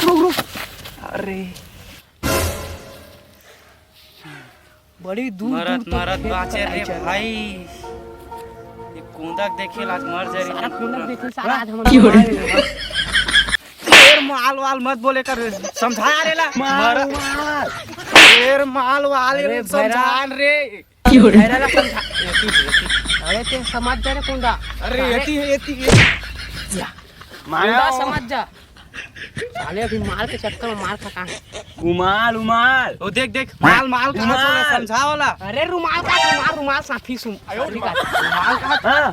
रुक। अरे बड़ी दूर मरत दूर मरत बाचे रे भाई। ये कोंदक देखे आज मर जाए सारा कोंदक देखे सारा आज हम फिर माल वाल मत बोले कर समझाया रे ला माल फिर माल वाल अरे समझान रे भैरा ला समझा अरे ते समझ जा रे कोंदा अरे एती कोंदा समझ जा साले अभी माल के चक्कर में मार खा उमाल ओ देख माल कहां चले समझाओला। अरे रुमाल साथी सुन रुमाल कहां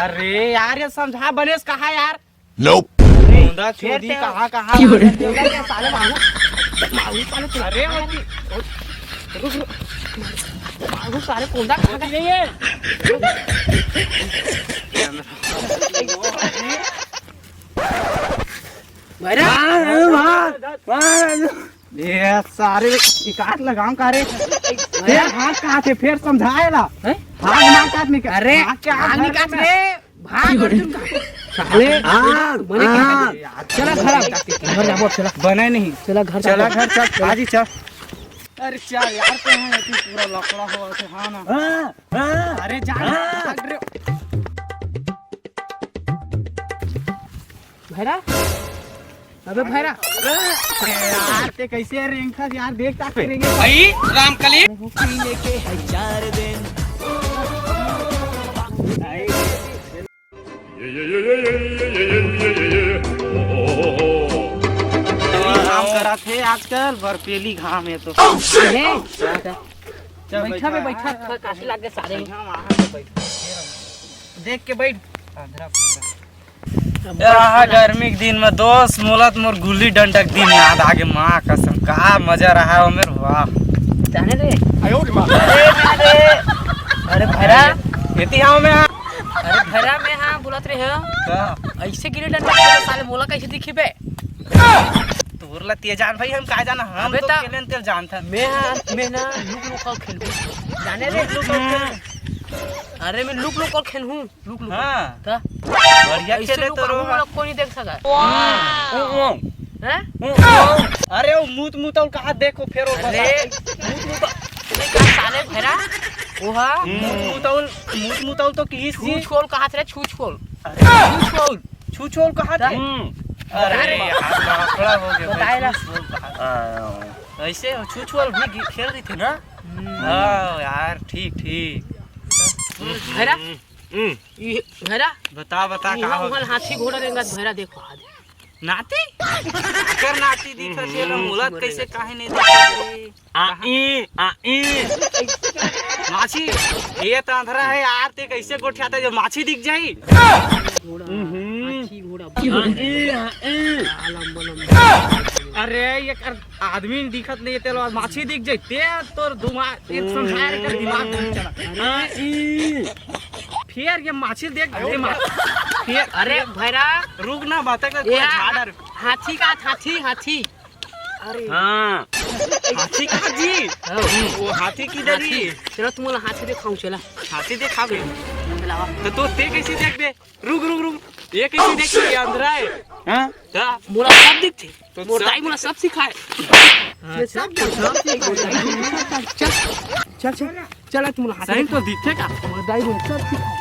अरे यार ये समझा बनेस कहां यार Nope. कोंदा चोदी कहां साले मारू साले अरे मारू साले कोंदा खा गई है भैरा ये सारे काट लगाऊं का रे फिर हाथ कहां थे फिर समझाएला हाथ ना काट निकाल अरे आग निकाल रे भाग अर्जुन का साले बने क्या चला घर जाबो चला बने नहीं चला घर चल आजी चल। अरे चल यार तो है पूरा लकड़ा हुआ से हां ना अरे जा रे भैरा अबे भैरा यार ते कैसे रेंखा यार देख ता करेंगे भाई रामकली लेके 4 दिन काम करा थे आजकल बर्फीली घाम है तो बैठा काशी लाग गए सारे देख के बैठ गर्मी के दिन में दोस्त मोलत मोर गुल्ली डंडक दिन याद आगे माँ कसम का मजा रहा है मेरे वाह जाने रे अरे भैरा एती हां में अरे भैरा में हां बोलत रे है ऐसे गिरे डंडा साले मोला कैसे दिखी बे तोर लतिया जान भाई हम का जाना हम तो खेलन तेल जानता मैं ना लुक खेल जाने रे अरे मैं लुक खेल हूं लुक हां त बढ़िया खेले तो रो कोई नहीं देख सका हैं अरे वो मुत और कहां देखो फेरो अरे मुत का साले भैरा ओहा मुत तो की छूछोल कहां रे छूछोल छूछोल कहां थे अरे यार थोड़ा हो गया बताएला ऐसे छूछोल भी खेल रही थी ना हां यार ठीक भैरा ये भैरा बता कहां हो हाथी घोड़ा रेंगा भैरा देखो नाती कर नाती दिखत है ना मुलत कैसे काहे नहीं दिखत माछी ये तो अंधरा है यार ते कैसे गोठियाता जो माछी दिख जाई हाथी घोड़ा अरे ये आदमी दिखत नहीं तेलो माछी दिख जाई ते तोर दिमाग एक समझाया कर दिमाग नहीं चला फिर ये माछी देख फिर अरे भैरा रुक ना बात कर झाड़ हाथी का हाथी अरे हाँ हाथी का जी वो हाथी किधर ही चलो तुम हाथी दिखाऊं चला हाथी दिखा बे तो ते कैसे देख बे रुक ये कैसे देख ये अंधरा है हां ता मोला सब दिखते तो मोरदाई मोला सब सिखाए चल तुम हाथी तो दिखते का मोरदाई मोला सब सिखाए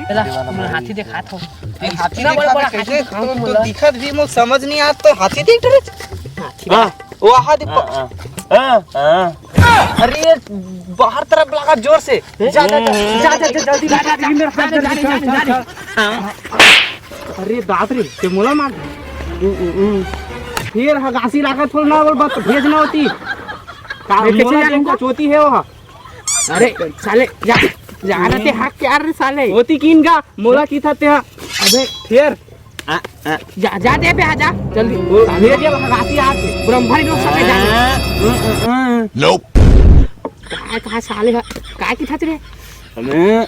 चला चला तुम हाथी दिखा था हाथी दिखा कैसे तो दिखत भी मो समझ नहीं आ तो हाथी देख रहे हाथी वो हाथी अरे बाहर तरफ लगा जोर से जा जल्दी अरे बाप रे ते मोला मार फिर हगासी लागत हो ना बात भेजना होती का चोती है वो अरे साले जाना ते हक यार रे साले होती किन का मोला की था ते अबे फिर जा दे पे आजा जल्दी ले जे हगासी आ ब्रह्मणी लोग सब जा Nope. कहा साले काय की था रे अबे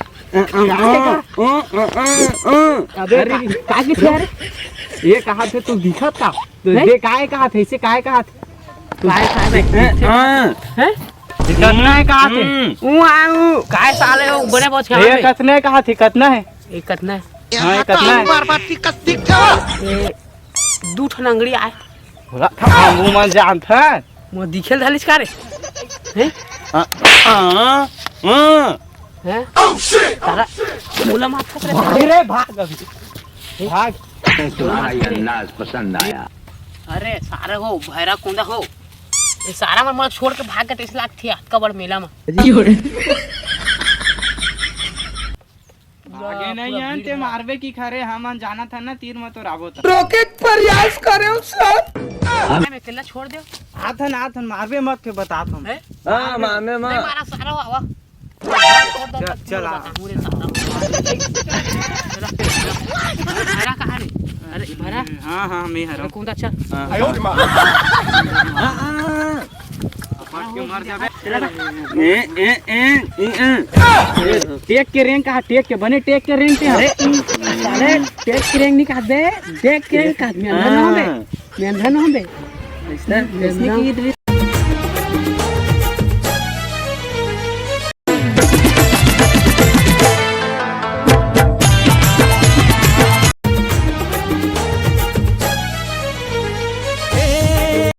काय की थे ये कहा थे तू दिखत का तो ये काय कहा थे इसे काय कहा थे हैं कितना है कहा थे काय साले हो बड़े बहुत ये कितने कहा थे कितना है एक कितना है हां कितना है दू ठन अंगड़ी आए बोला था मुंह मन जान था मो दिखेल धालिस का रे हैं हैं तारा मुला माफ कर भाग रे भाग अभी भाग तुम्हारा ये अंदाज पसंद आया। अरे सारा हो भैरा कुंदा हो ये सारा मन छोड़ के भाग के 30 लाख थी हाथ का बड़ मेला में आगे नहीं आनते मारबे की खरे हम जाना था ना तीर में तो राबो था रॉकेट प्रयास करे सर मैं अकेला छोड़ दे आथन मारबे मत के बता तुम हैं हाँ मामे माँ नहीं मारा सारा हो आवा चला भैरा कहाँ रे अरे भैरा हाँ हाँ मैं हरा कुंदा चल के मार जाबे टेक के रैंक कहा टेक के बने टेक के रैंक पे अरे साले टेक के रैंक नहीं काट दे देख के रैंक काट मेंधन हो बे मेंधन हो बे इसने की